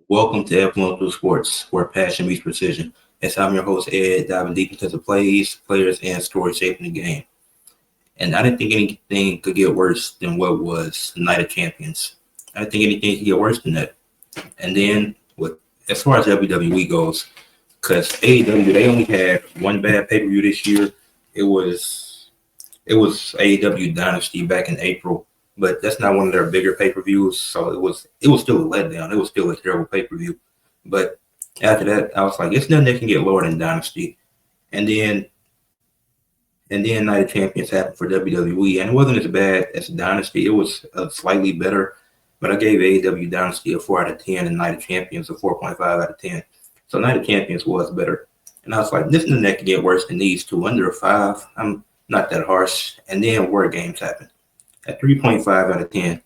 Welcome to F1 Through Sports, where passion meets precision. As I'm your host, Ed, diving deep into the plays, players, and stories shaping the game. And I didn't think anything could get worse than what was the Night of Champions. I didn't think anything could get worse than that. And then, as far as WWE goes, because AEW, they only had one bad pay-per-view this year. It was AEW Dynasty back in April, but that's not one of their bigger pay-per-views, so it was still a letdown. It was still a terrible pay-per-view. But after that, I was like, it's nothing that can get lower than Dynasty. And then Night of Champions happened for WWE, and it wasn't as bad as Dynasty. It was slightly better, but I gave AEW Dynasty a 4 out of 10 and Night of Champions a 4.5 out of 10. So Night of Champions was better. And I was like, this nothing that can get worse than these two. Under a 5, I'm not that harsh. And then WarGames happened at 3.5 out of 10.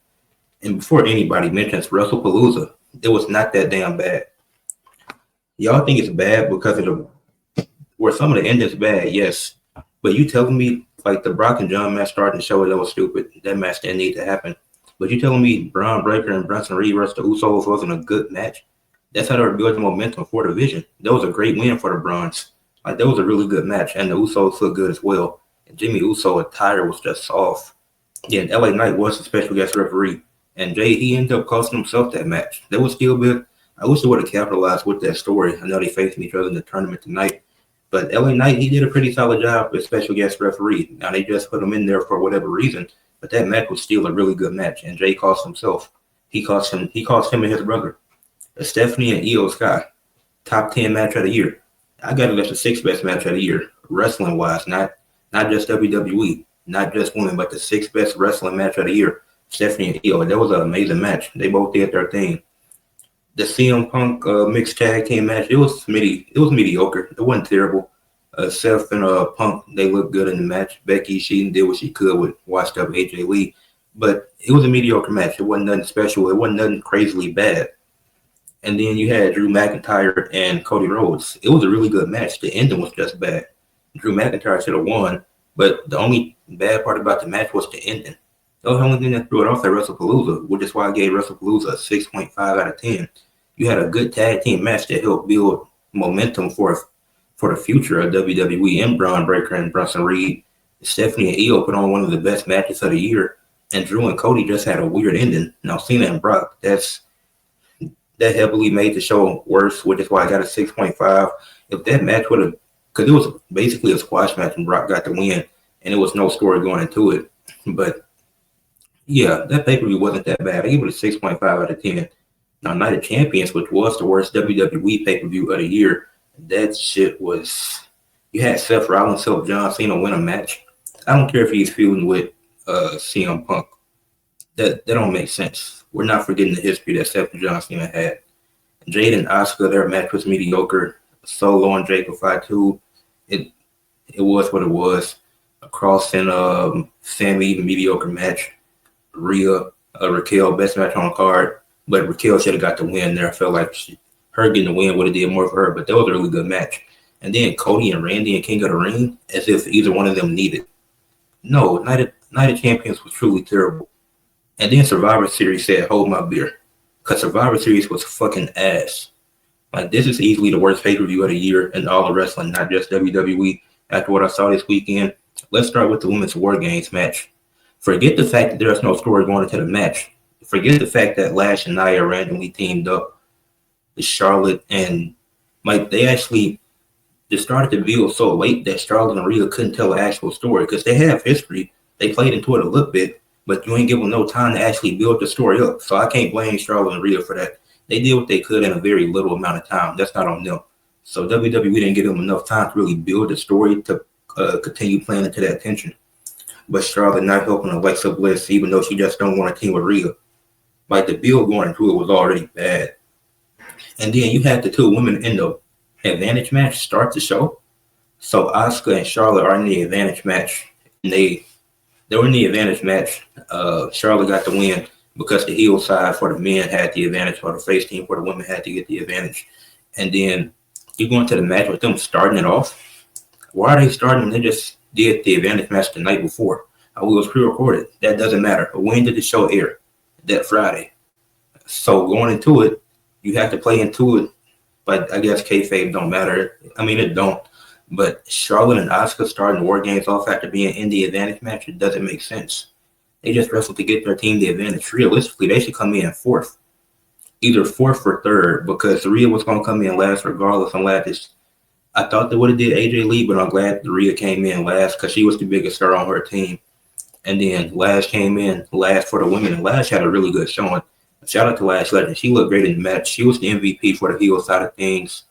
And before anybody mentions WrestlePalooza, it was not that damn bad. Y'all think it's bad because of where some of the endings bad, yes. But you telling me like the Brock and John match starting to show that was stupid. That match didn't need to happen. But you telling me Braun Breaker and Bronson Reed versus the Usos wasn't a good match? That's how they were building momentum for the division. That was a great win for the Browns. Like that was a really good match, and the Usos looked good as well. And Jimmy Uso attire was just off. Yeah, and LA Knight was a special guest referee, and he ended up costing himself that match. That was still good. I wish they would have capitalized with that story. I know they faced each other in the tournament tonight, but LA Knight, he did a pretty solid job as special guest referee. Now they just put him in there for whatever reason, but that match was still a really good match, and Jay cost himself. He cost him and his brother. Stephanie and Io Sky, top 10 match of the year. I got it as the 6th best match of the year, wrestling wise, not just WWE, not just women, but the 6th best wrestling match of the year. Stephanie and Io, that was an amazing match. They both did their thing. The CM Punk mixed tag team match, it was mediocre. It wasn't terrible. Seth and Punk, they looked good in the match. Becky, she did what she could with washed up AJ Lee, but it was a mediocre match. It wasn't nothing special. It wasn't nothing crazily bad. And then you had Drew McIntyre and Cody Rhodes. It was a really good match. The ending was just bad. Drew McIntyre should have won, but the only bad part about the match was the ending. That was the only thing that threw it off at WrestlePalooza, which is why I gave WrestlePalooza a 6.5 out of 10. You had a good tag team match that helped build momentum for the future of WWE and Braun Breaker and Bronson Reed. Stephanie and Io put on one of the best matches of the year, and Drew and Cody just had a weird ending. Now, Cena and Brock, that heavily made the show worse, which is why I got a 6.5. If that match would have, because it was basically a squash match and Brock got the win, and there was no story going into it. But yeah, that pay-per-view wasn't that bad. I gave it a 6.5 out of 10. Now, Night of Champions, which was the worst WWE pay-per-view of the year, that shit was, you had Seth Rollins help John Cena win a match. I don't care if he's feuding with CM Punk. That don't make sense. We're not forgetting the history that Seth and John Cena had. Jade and Asuka, their match was mediocre. Solo and Jake of Fight 2, it was what it was. Cross and Sammy, mediocre match. Raquel, best match on the card. But Raquel should have got the win there. I felt like her getting the win would have did more for her, but that was a really good match. And then Cody and Randy and King of the Ring, as if either one of them needed. No, Night of Champions was truly terrible. And then Survivor Series said, hold my beer. Because Survivor Series was fucking ass. Like, this is easily the worst pay-per-view of the year in all of wrestling, not just WWE. After what I saw this weekend, let's start with the Women's WarGames match. Forget the fact that there's no story going into the match. Forget the fact that Lash and Nia randomly teamed up with Charlotte. And, like, they started to build so late that Charlotte and Rhea couldn't tell the actual story. Because they have history. They played into it a little bit. But you ain't give them no time to actually build the story up. So I can't blame Charlotte and Rhea for that. They did what they could in a very little amount of time. That's not on them. So WWE didn't give them enough time to really build the story to continue playing into that tension. But Charlotte not helping Alexa Bliss, even though she just don't want to team with Rhea. Like, the build going into it was already bad. And then you had the two women in the advantage match start the show. So Asuka and Charlotte are in the advantage match. And they were in the advantage match. Charlotte got the win because the heel side for the men had the advantage, or the face team for the women had to get the advantage. And then you go into the match with them starting it off. Why are they starting when they just did the advantage match the night before? It was pre-recorded. That doesn't matter. But when did the show air? That Friday. So going into it, you have to play into it. But I guess kayfabe don't matter. I mean, it don't. But Charlotte and Asuka starting WarGames off after being in the advantage match, it doesn't make sense. They just wrestled to get their team the advantage. Realistically, they should come in fourth, either fourth or third, because Rhea was going to come in last regardless. I'm glad this. I thought they would have did AJ Lee, but I'm glad Rhea came in last because she was the biggest star on her team. And then Lash came in last for the women, and Lash had a really good showing. Shout out to Lash Legend. She looked great in the match. She was the MVP for the heel side of things.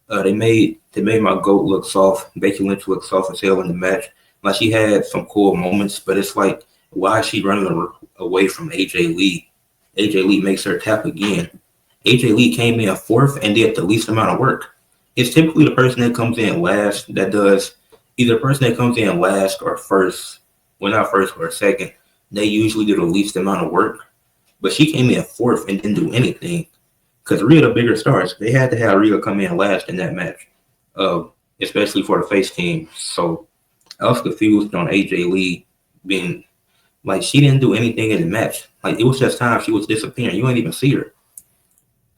They made my GOAT look soft. Becky Lynch look soft as hell in the match. Like, she had some cool moments, but it's like, why is she running away from AJ Lee? AJ Lee makes her tap again. AJ Lee came in fourth and did the least amount of work. It's typically the person that comes in last that does either the person that comes in last or first. Well, not first or second. They usually do the least amount of work. But she came in fourth and didn't do anything. Because Rhea, the bigger stars, they had to have Rhea come in last in that match, especially for the face team. So I was confused on AJ Lee being like, she didn't do anything in the match. Like, it was just time she was disappearing. You ain't even see her.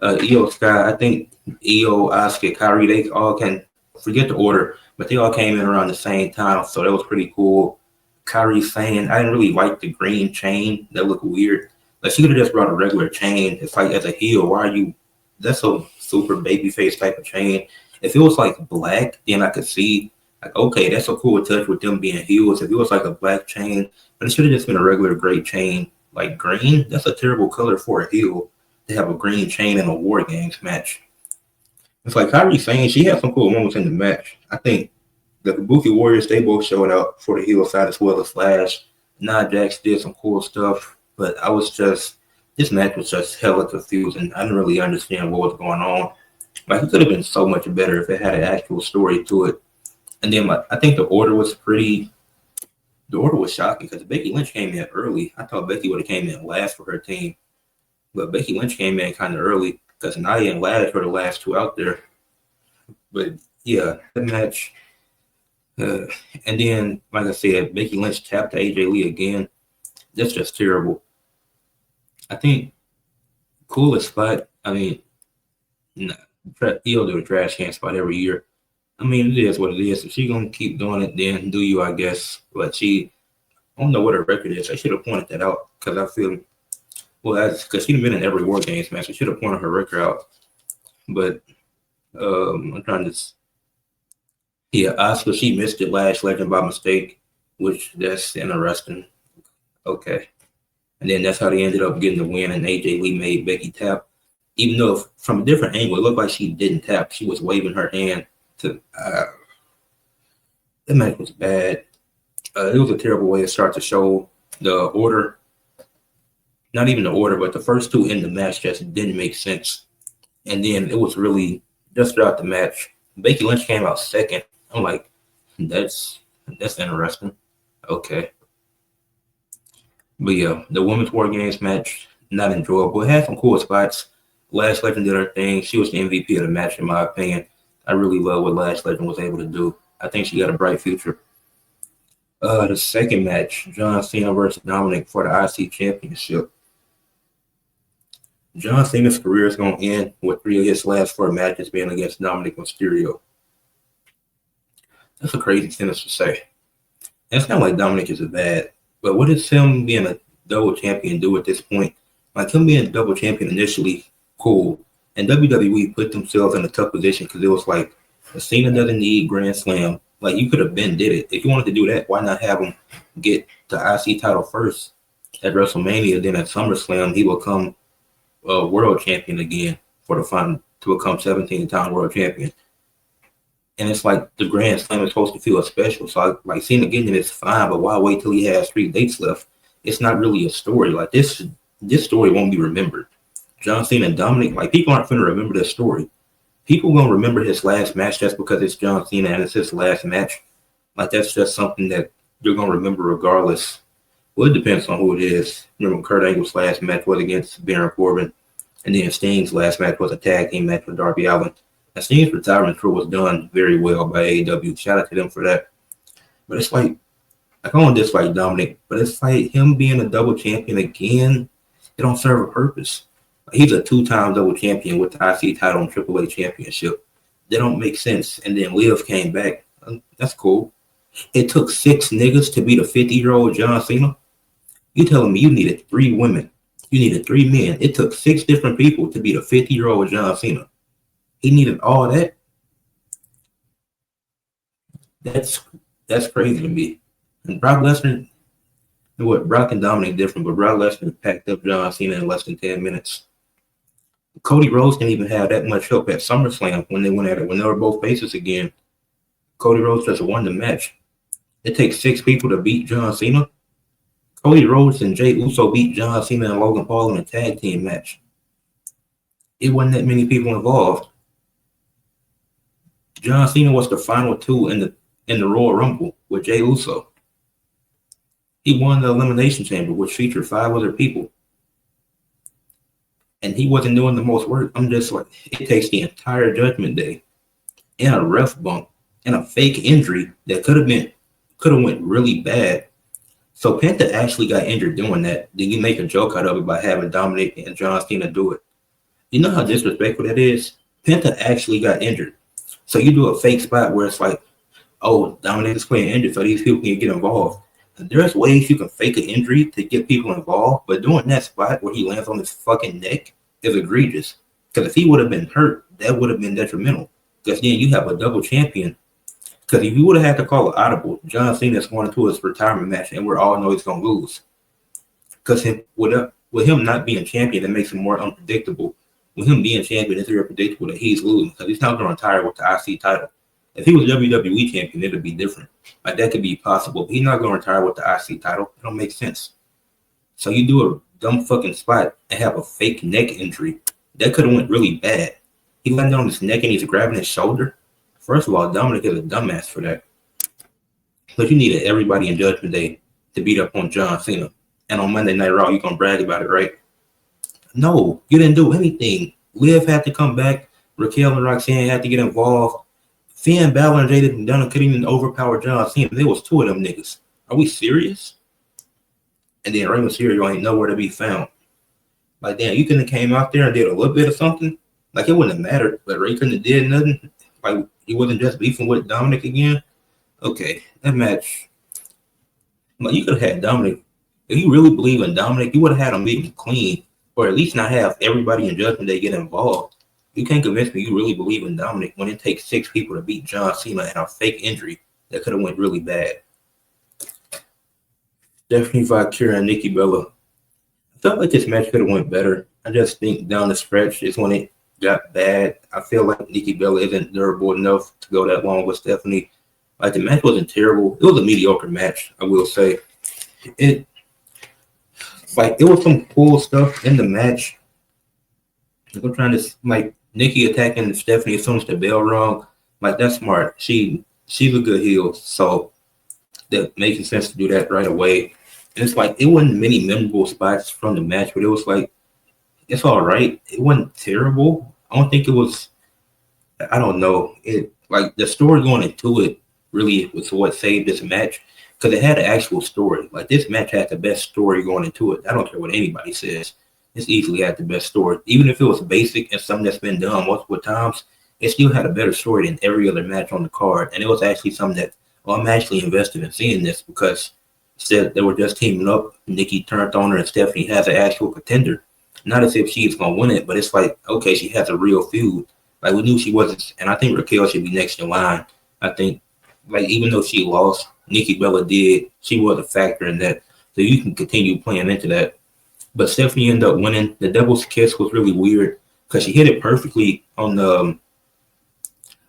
Io Sky, I think Io, Asuka, Kyrie, they all can forget the order, but they all came in around the same time. So that was pretty cool. Kyrie saying, I didn't really like the green chain. That looked weird. Like, she could have just brought a regular chain. It's like, as a heel, why are you? That's a super babyface type of chain. If it was like black, then I could see, like, okay, that's a cool touch with them being heels. If it was like a black chain, but it should have just been a regular gray chain. Like, green, that's a terrible color for a heel to have a green chain in a WarGames match. It's like Kyrie saying, she had some cool moments in the match. I think the Kabuki Warriors, they both showed out for the heel side as well as Flash. Nia Jax did some cool stuff, but this match was just hella confusing. I didn't really understand what was going on. Like, it could have been so much better if it had an actual story to it. And then I think the order was shocking because Becky Lynch came in early. I thought Becky would have came in last for her team, but Becky Lynch came in kind of early because Nia and Lash were the last two out there. But yeah, the match. And then, like I said, Becky Lynch tapped to AJ Lee again. That's just terrible. I think coolest spot. I mean, he'll do a trash can spot every year. I mean, it is what it is. If she's gonna keep doing it, then do you, I guess. But I don't know what her record is. I should have pointed that out because I feel, well, that's because she's been in every WarGames match. I should have pointed her record out. But I'm trying to. Yeah, Asuka, she missed it Lash Legend by mistake, which that's interesting. Okay. And then that's how they ended up getting the win, and AJ Lee made Becky tap. Even though from a different angle, it looked like she didn't tap. She was waving her hand to. The match was bad. It was a terrible way to start the show. The order, not even the order, but the first two in the match just didn't make sense. And then it was really just throughout the match. Becky Lynch came out second. I'm like, that's interesting. Okay. But yeah, the women's WarGames match, not enjoyable. It had some cool spots. Lash Legend did her thing. She was the MVP of the match, in my opinion. I really love what Lash Legend was able to do. I think she got a bright future. The second match, John Cena versus Dominic for the IC Championship. John Cena's career is going to end with 3 of his last 4 matches being against Dominic Mysterio. That's a crazy sentence to say. And it's not like Dominic is bad, but what does him being a double champion do at this point? Like, him being a double champion initially, cool. And WWE put themselves in a tough position because it was like, Cena doesn't need Grand Slam. Like, you could have did it. If you wanted to do that, why not have him get the IC title first at WrestleMania? Then at SummerSlam, he will come world champion again for the fun to become 17-time world champion. And it's like the Grand Slam is supposed to feel special. So like Cena getting it is fine, but why wait till he has 3 dates left? It's not really a story. Like this story won't be remembered. John Cena and Dominic, like, people aren't going to remember this story. People going to remember his last match just because it's John Cena and it's his last match. Like, that's just something that you're going to remember regardless. Well, it depends on who it is. Remember, Kurt Angle's last match was against Baron Corbin, and then Sting's last match was a tag team match with Darby Allin. And Sting's retirement tour was done very well by AEW. Shout out to them for that. But it's like, I don't dislike Dominic, but it's like him being a double champion again, it don't serve a purpose. He's a two-time double champion with the IC title and AAA championship. That don't make sense. And then Liv came back. That's cool. It took 6 niggas to beat a 50-year-old John Cena. You telling me you needed 3 women? You needed 3 men. It took 6 different people to beat a 50-year-old John Cena. He needed all that. That's crazy to me. And Brock Lesnar, what Brock and Dominic different, but Brock Lesnar packed up John Cena in less than 10 minutes. Cody Rhodes didn't even have that much help at SummerSlam when they went at it, when they were both faces again. Cody Rhodes just won the match. It takes 6 people to beat John Cena. Cody Rhodes and Jey Uso beat John Cena and Logan Paul in a tag team match. It wasn't that many people involved. John Cena was the final 2 in the Royal Rumble with Jey Uso. He won the Elimination Chamber, which featured 5 other people. And he wasn't doing the most work. I'm just like, it takes the entire Judgment Day and a ref bump and a fake injury that could have went really bad. So Penta actually got injured doing that. Then you make a joke out of it by having Dominic and John Cena do it. You know how disrespectful that is? Penta actually got injured. So you do a fake spot where it's like, oh, Dominic is playing injured, so these people can get involved. There's ways you can fake an injury to get people involved, but doing that spot where he lands on his fucking neck is egregious. Because if he would have been hurt, that would have been detrimental. Because then you have a double champion. Because if you would have had to call it audible, John Cena's going into his retirement match, and we all know he's going to lose. Because with him not being champion, it makes him more unpredictable. With him being champion, it's very predictable that he's losing. Because he's not going to retire with the IC title. If he was WWE champion, it would be different. Like, that could be possible. But he's not going to retire with the IC title. It don't make sense. So you do a dumb fucking spot and have a fake neck injury. That could have went really bad. He landed on his neck and he's grabbing his shoulder. First of all, Dominic is a dumbass for that. But you needed everybody in Judgment Day to beat up on John Cena. And on Monday Night Raw, you're going to brag about it, right? No, you didn't do anything. Liv had to come back. Raquel and Roxanne had to get involved. Finn Balor and Jada Dunham couldn't even overpower John Cena. There was 2 of them niggas. Are we serious? And then Rey Mysterio ain't nowhere to be found. Like, damn, you couldn't have came out there and did a little bit of something. Like, it wouldn't have mattered. But Rey couldn't have did nothing. Like, he wasn't just beefing with Dominic again. Okay, that match. Like, you could have had Dominic. If you really believe in Dominic, you would have had him beat him clean. Or at least not have everybody in Judgment Day get involved. You can't convince me you really believe in Dominic when it takes 6 people to beat John Cena and a fake injury that could have went really bad. Stephanie Valkyria and Nikki Bella. I felt like this match could have went better. I just think down the stretch is when it got bad. I feel like Nikki Bella isn't durable enough to go that long with Stephanie. Like, the match wasn't terrible. It was a mediocre match, I will say. It was some cool stuff in the match. I'm trying to, like, Nikki attacking Stephanie as soon as the bell rung. Like, that's smart. She's a good heel, so that makes sense to do that right away. And it's like, it wasn't many memorable spots from the match, but it was like, it's all right. It wasn't terrible. I don't think it was, I don't know. It, like, the story going into it really was what saved this match, because it had an actual story. Like, this match had the best story going into it. I don't care what anybody says. It's easily had the best story. Even if it was basic and something that's been done multiple times, it still had a better story than every other match on the card. And it was actually something that, well, I'm actually invested in seeing this, because instead they were just teaming up. Nikki turned on her and Stephanie has an actual contender. Not as if she's going to win it, but it's like, okay, she has a real feud. Like, we knew she wasn't, and I think Raquel should be next in line. I think, like, even though she lost, Nikki Bella did. She was a factor in that. So you can continue playing into that. But Stephanie ended up winning. The devil's kiss was really weird because she hit it perfectly on the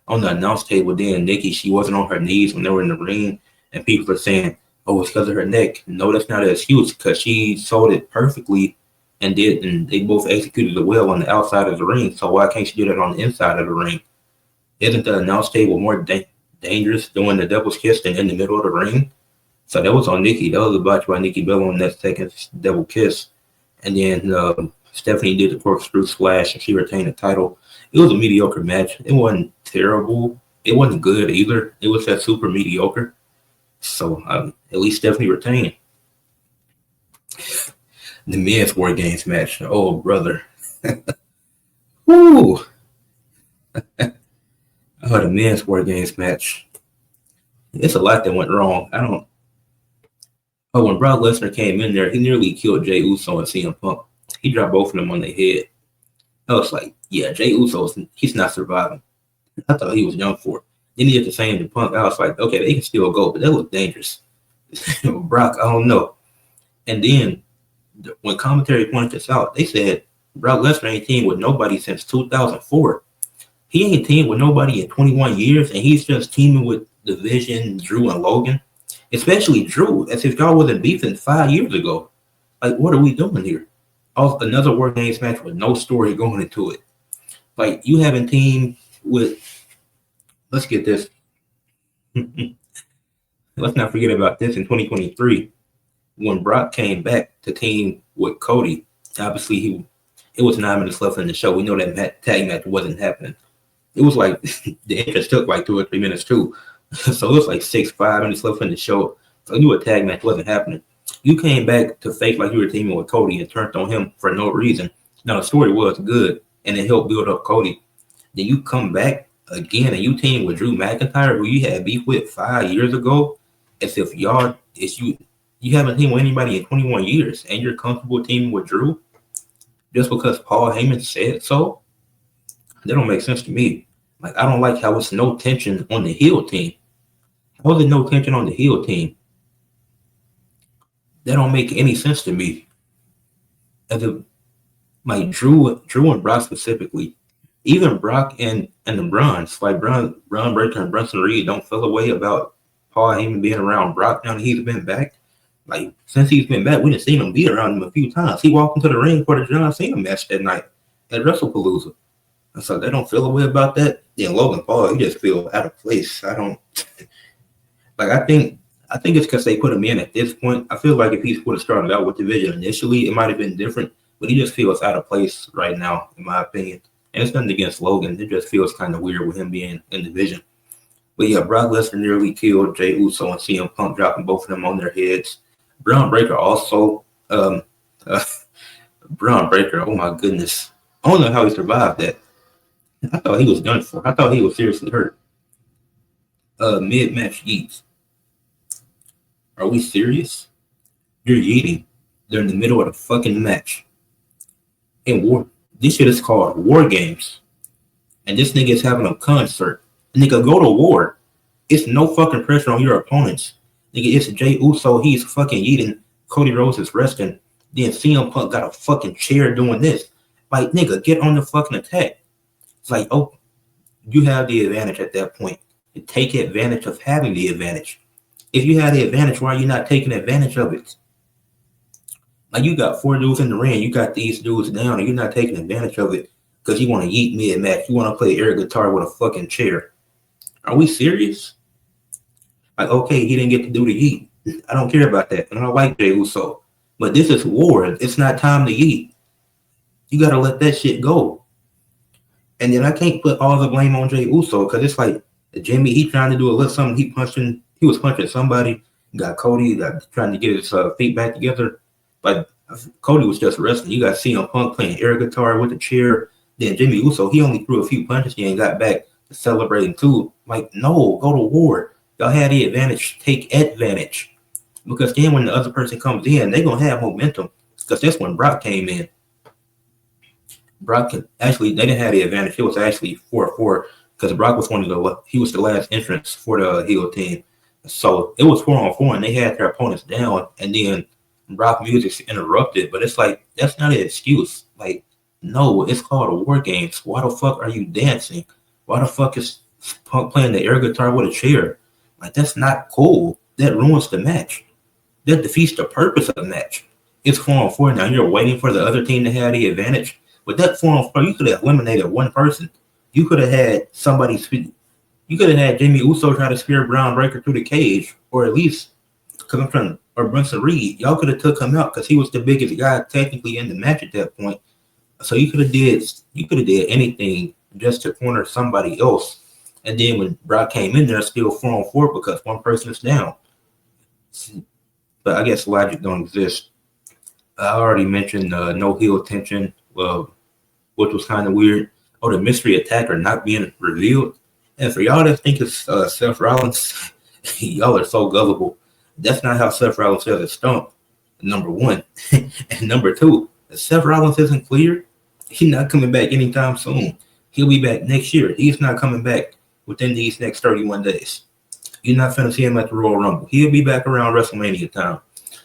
announce table. Then Nikki, she wasn't on her knees when they were in the ring, and people are saying, "Oh, it's because of her neck." No, that's not an excuse, because she sold it perfectly and they both executed it well on the outside of the ring. So why can't she do that on the inside of the ring? Isn't the announce table more dangerous doing the devil's kiss than in the middle of the ring? So that was on Nikki. That was a botch by Nikki Bella on that second devil kiss. And then Stephanie did the corkscrew splash and she retained the title. It was a mediocre match. It wasn't terrible. It wasn't good either. It was that super mediocre. So at least Stephanie retained. The men's WarGames match. Oh, brother. Woo! Oh, the men's War Games match. It's a lot that went wrong. I don't. Oh, when Brock Lesnar came in there, he nearly killed Jey Uso and CM Punk. He dropped both of them on their head. I was like, yeah, Jey Uso, he's not surviving. I thought he was young for it. Then he did the same to Punk. I was like, okay, they can still go, but that was dangerous. Brock, I don't know. And then when commentary pointed this out, they said Brock Lesnar ain't teamed with nobody since 2004. He ain't teamed with nobody in 21 years, and he's just teaming with the Vision, Drew, and Logan. Especially Drew, as if y'all wasn't beefing 5 years ago. Like, what are we doing here? Also, another War Games match with no story going into it. Like, you haven't teamed with. Let's get this. Let's not forget about this in 2023 when Brock came back to team with Cody. Obviously, it was 9 minutes left in the show. We know that tag match wasn't happening. It was like the entrance took like 2 or 3 minutes too. So it was like 5 minutes left in the show. So I knew a tag match wasn't happening. You came back to fake like you were teaming with Cody and turned on him for no reason. Now the story was good and it helped build up Cody. Then you come back again and you team with Drew McIntyre, who you had beef with 5 years ago, as if you haven't teamed with anybody in 21 years and you're comfortable teaming with Drew just because Paul Heyman said so. That don't make sense to me. Like, I don't like how it's no tension on the heel team. How is there no tension on the heel team? That don't make any sense to me. As if, like Drew and Brock specifically, even Brock and the Browns, like Braun Breaker and Bronson Reed don't feel a way about Paul Heyman being around Brock now that he's been back. Like, since he's been back, we done seen him be around him a few times. He walked into the ring for the John Cena match that night at WrestlePalooza. So they don't feel a way about that. Then Logan Paul, he just feel out of place. I don't like. I think it's because they put him in at this point. I feel like if he would have started out with the Vision initially, it might have been different. But he just feels out of place right now, in my opinion. And it's nothing against Logan. It just feels kind of weird with him being in the Vision. But yeah, Brock Lesnar nearly killed Jey Uso and CM Punk, dropping both of them on their heads. Braun Breaker also. Braun Breaker. Oh my goodness. I don't know how he survived that. I thought he was done for. I thought he was seriously hurt. Mid-match yeets. Are we serious? You're yeeting. They're in the middle of the fucking match. In war. This shit is called War Games. And this nigga is having a concert. Nigga, go to war. It's no fucking pressure on your opponents. Nigga, it's Jey Uso. He's fucking yeeting. Cody Rhodes is resting. Then CM Punk got a fucking chair doing this. Like, nigga, get on the fucking attack. It's like, oh, you have the advantage at that point. You take advantage of having the advantage. If you have the advantage, why are you not taking advantage of it? Like, you got 4 dudes in the ring. You got these dudes down, and you're not taking advantage of it because you want to yeet mid-match. You want to play air guitar with a fucking chair. Are we serious? Like, okay, he didn't get to do the yeet. I don't care about that. And I like Jey Uso. But this is war. It's not time to yeet. You got to let that shit go. And then I can't put all the blame on Jey Uso because it's like Jimmy, he trying to do a little something. He was punching somebody. Got Cody trying to get his feet back together. Like, Cody was just wrestling. You got CM Punk playing air guitar with the chair. Then Jimmy Uso, he only threw a few punches and got back to celebrating too. Like, no, go to war. Y'all had the advantage. Take advantage. Because then when the other person comes in, they're going to have momentum. Because that's when Brock came in. Brock they didn't have the advantage. It was actually 4-4 because Brock was he was the last entrance for the heel team. So it was 4-on-4 and they had their opponents down and then Brock music interrupted. But it's like, that's not an excuse. Like, no, it's called a War Games. Why the fuck are you dancing? Why the fuck is Punk playing the air guitar with a chair? Like, that's not cool. That ruins the match. That defeats the purpose of the match. It's 4-on-4 now. You're waiting for the other team to have the advantage. But that 4-on-4, you could have eliminated one person. You could have had you could have had Jimmy Uso try to spear Braun Breaker through the cage, or at least, or Bronson Reed. Y'all could have took him out because he was the biggest guy technically in the match at that point. So you could have did anything just to corner somebody else. And then when Brock came in there, still 4-on-4 because one person is down. But I guess logic don't exist. I already mentioned no heel tension. Well, which was kind of weird. Oh, the mystery attacker not being revealed. And for y'all that think it's Seth Rollins, y'all are so gullible. That's not how Seth Rollins says it's stumped. Number one. And number two, if Seth Rollins isn't clear, he's not coming back anytime soon. He'll be back next year. He's not coming back within these next 31 days. You're not finna see him at the Royal Rumble. He'll be back around WrestleMania time.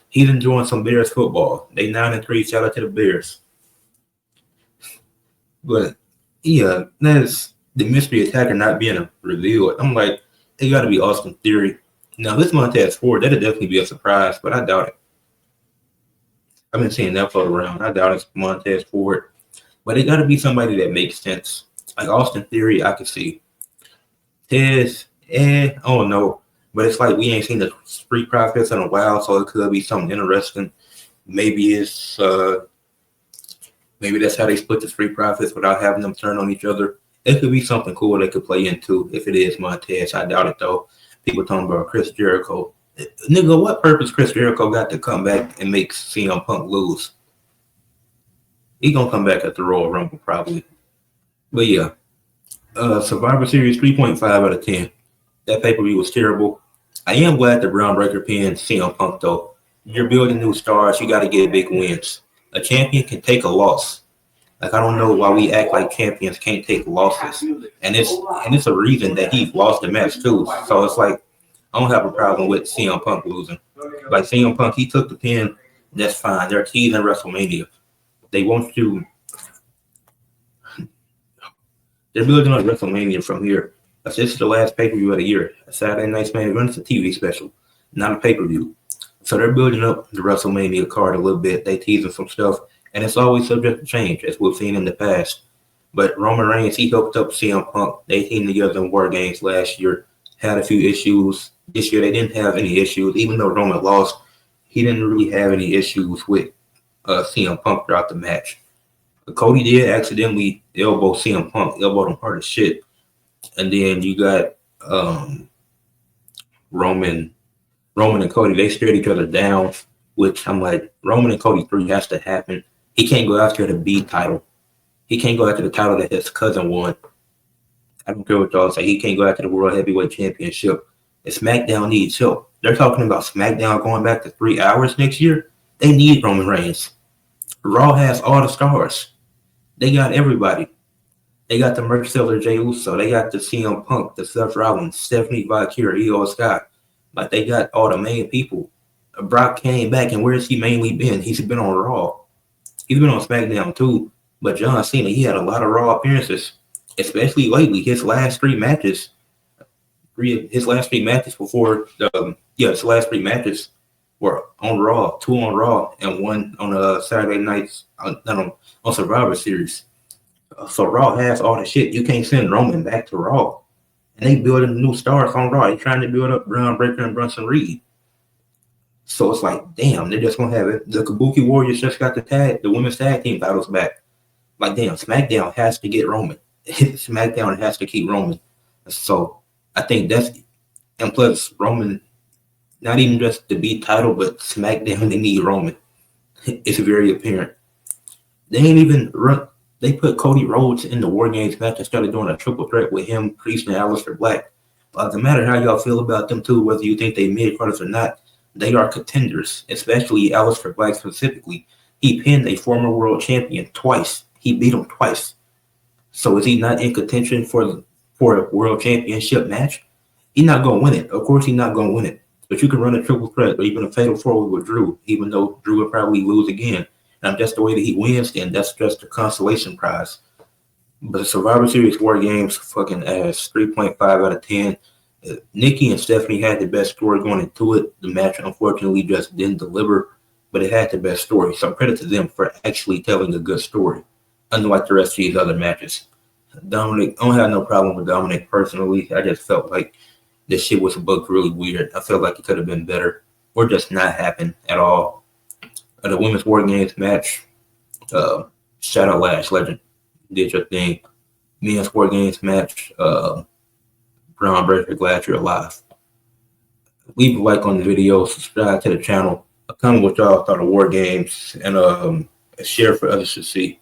He's enjoying some Bears football. They 9-3. Shout out to the Bears. But yeah, that's the mystery attacker not being revealed. I'm like, it got to be Austin Theory. Now, this Montez Ford, that'd definitely be a surprise, but I doubt it. I've been seeing that float around. I doubt it's Montez Ford. But it got to be somebody that makes sense. Like Austin Theory, I could see. Tez, I don't know. But it's like we ain't seen the Street Profits in a while, so it could be something interesting. Maybe it's maybe that's how they split the Street Profits without having them turn on each other. It could be something cool they could play into if it is Montez. I doubt it though. People talking about Chris Jericho. Nigga, what purpose Chris Jericho got to come back and make CM Punk lose? He gonna come back at the Royal Rumble probably. But yeah, Survivor Series 3.5 out of 10. That pay-per-view was terrible. I am glad the Brown Breaker pinned CM Punk though. You're building new stars. You got to get big wins. A champion can take a loss. Like I don't know why we act like champions can't take losses, and it's a reason that he lost the match too. So it's like I don't have a problem with CM Punk losing. Like CM Punk, he took the pin. That's fine. They're teasing WrestleMania. They want to. They're building up WrestleMania from here. This is the last pay-per-view of the year. A Saturday Night's Main Event. It's a TV special, not a pay-per-view. So they're building up the WrestleMania card a little bit. They teasing some stuff. And it's always subject to change, as we've seen in the past. But Roman Reigns, he hooked up CM Punk. They teamed together in WarGames last year. Had a few issues. This year, they didn't have any issues. Even though Roman lost, he didn't really have any issues with CM Punk throughout the match. But Cody did accidentally elbow CM Punk. Elbowed him hard as shit. And then you got Roman and Cody. They stared each other down, which I'm like, Roman and Cody 3 has to happen. He can't go after the B title. He can't go after the title that his cousin won. I don't care what y'all say. He can't go after the World Heavyweight Championship. And SmackDown needs help. They're talking about SmackDown going back to 3 hours next year. They need Roman Reigns. Raw has all the stars. They got everybody. They got the merch seller Jey Uso. They got the CM Punk, the Seth Rollins, Stephanie Valkyrie, Io Scott. Like they got all the main people. Brock came back, and where's he mainly been? He's been on Raw. He's been on SmackDown too. But John Cena, he had a lot of Raw appearances, especially lately. His last three matches before his last 3 matches were on Raw, 2 on Raw, and 1 on Saturday nights on Survivor Series. So Raw has all the shit. You can't send Roman back to Raw. And they building new stars on Raw. They're trying to build up Brown Breaker and Bronson Reed. So it's like, damn, they're just gonna have it. The Kabuki Warriors just got the women's tag team titles back. Like, damn, SmackDown has to get Roman. SmackDown has to keep Roman. So I think that's, and plus Roman, not even just the B title, but SmackDown, they need Roman. It's very apparent. They ain't even run. They put Cody Rhodes in the WarGames match and started doing a triple threat with him, Priest, and Aleister Black. But no matter how y'all feel about them two, whether you think they mid-carders or not, they are contenders, especially Aleister Black specifically. He pinned a former world champion twice. He beat him twice. So is he not in contention for a world championship match? He's not going to win it. Of course he's not going to win it. But you can run a triple threat or even a fatal four-way with Drew, even though Drew will probably lose again. And just the way that he wins, then that's just a consolation prize. But the Survivor Series WarGames fucking ass, 3.5 out of 10. Nikki and Stephanie had the best story going into it. The match, unfortunately, just didn't deliver, but it had the best story. So credit to them for actually telling a good story, unlike the rest of these other matches. Dominic, I don't have no problem with Dominic personally. I just felt like this shit was booked really weird. I felt like it could have been better or just not happen at all. The women's WarGames match, shout out Lash Legend, did your thing. Men's WarGames match, Brown Breaker, glad you're alive. Leave a like on the video, subscribe to the channel, comment what y'all thought of WarGames, and share for others to see.